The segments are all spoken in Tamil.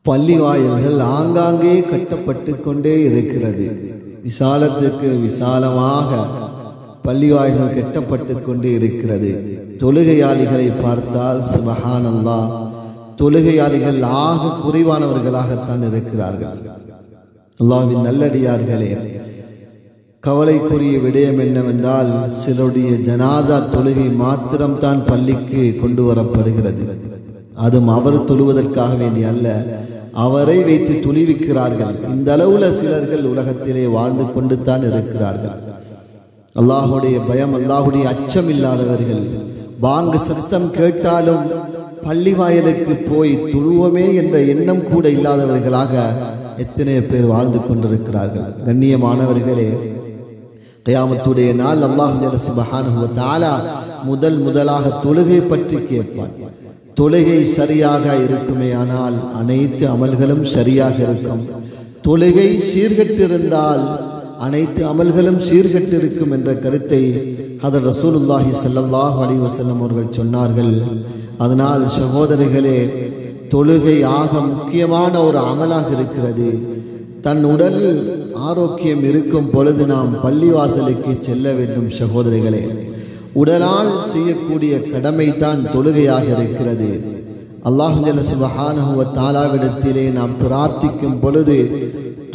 பள்ளி வாயில்கள் ஆங்காங்கே கட்டப்பட்டு கொண்டே இருக்கிறது. விசாலத்துக்கு விசாலமாக பள்ளி வாயில்கள் கட்டப்பட்டு கொண்டே இருக்கிறது. தொழுகையாளிகளை பார்த்தால் சுப்ஹானல்லாஹ், தொழுகையாளிகள் ஆக குறைவானவர்களாகத்தான் இருக்கிறார்கள். அல்லாஹ்வின் நல்லடியார்களே, கவலைக்குரிய விடயம் என்னவென்றால், சிலருடைய ஜனாசா தொழுகை மாத்திரம்தான் பள்ளிக்கு கொண்டு வரப்படுகிறது. அதுவும் அவர் தொழுவதற்காக வேண்டி அல்ல, அவரை வைத்து துணிவிக்கிறார்கள். இந்த அளவுல சிலர்கள் உலகத்திலே வாழ்ந்து கொண்டு தான் இருக்கிறார்கள். அல்லாஹுடைய பயம், அல்லாஹுடைய அச்சம் இல்லாதவர்கள், பாங்கு சத்தம் கேட்டாலும் பள்ளி வாயிலுக்கு போய் துழுவமே என்ற எண்ணம் கூட இல்லாதவர்களாக எத்தனை பேர் வாழ்ந்து கொண்டிருக்கிறார்கள். கண்ணியமானவர்களே, கியாமத்துடைய நாள் அல்லாஹ் சுப்ஹானஹு வ தஆலா முதலாக தொழுகை பற்றி கேட்பான். தொழுகை சரியாக இருக்குமே ஆனால் அனைத்து அமல்களும் சரியாக இருக்கும். தொழுகை சீர்கெட்டிருந்தால் அனைத்து அமல்களும் சீர்கெட்டிருக்கும் என்ற கருத்தை ஹதரத் ரசூலுல்லாஹி ஸல்லல்லாஹு அலைஹி வஸல்லம் அவர்கள் சொன்னார்கள். அதனால் சகோதரிகளே, தொழுகை ஆக முக்கியமான ஒரு அமலாக இருக்கிறது. தன் உடல் ஆரோக்கியம் இருக்கும் பொழுது நாம் பள்ளிவாசலுக்கு செல்ல வேண்டும். சகோதரிகளே, உடலால் செய்யக்கூடிய கடமை தான் தொழுகையாக இருக்கிறது. அல்லாஹ் சுப்ஹானஹு வ தஆலாவிடத்திலே நாம் பிரார்த்திக்கும் பொழுது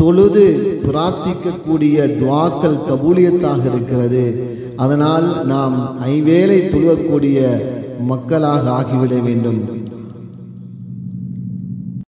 தொழுது பிரார்த்திக்கக்கூடிய துஆக்கள் கபூலியத்தாக இருக்கிறது. அதனால் நாம் ஐவேளை தொழுவக்கூடிய மக்களாக ஆகிவிட வேண்டும்.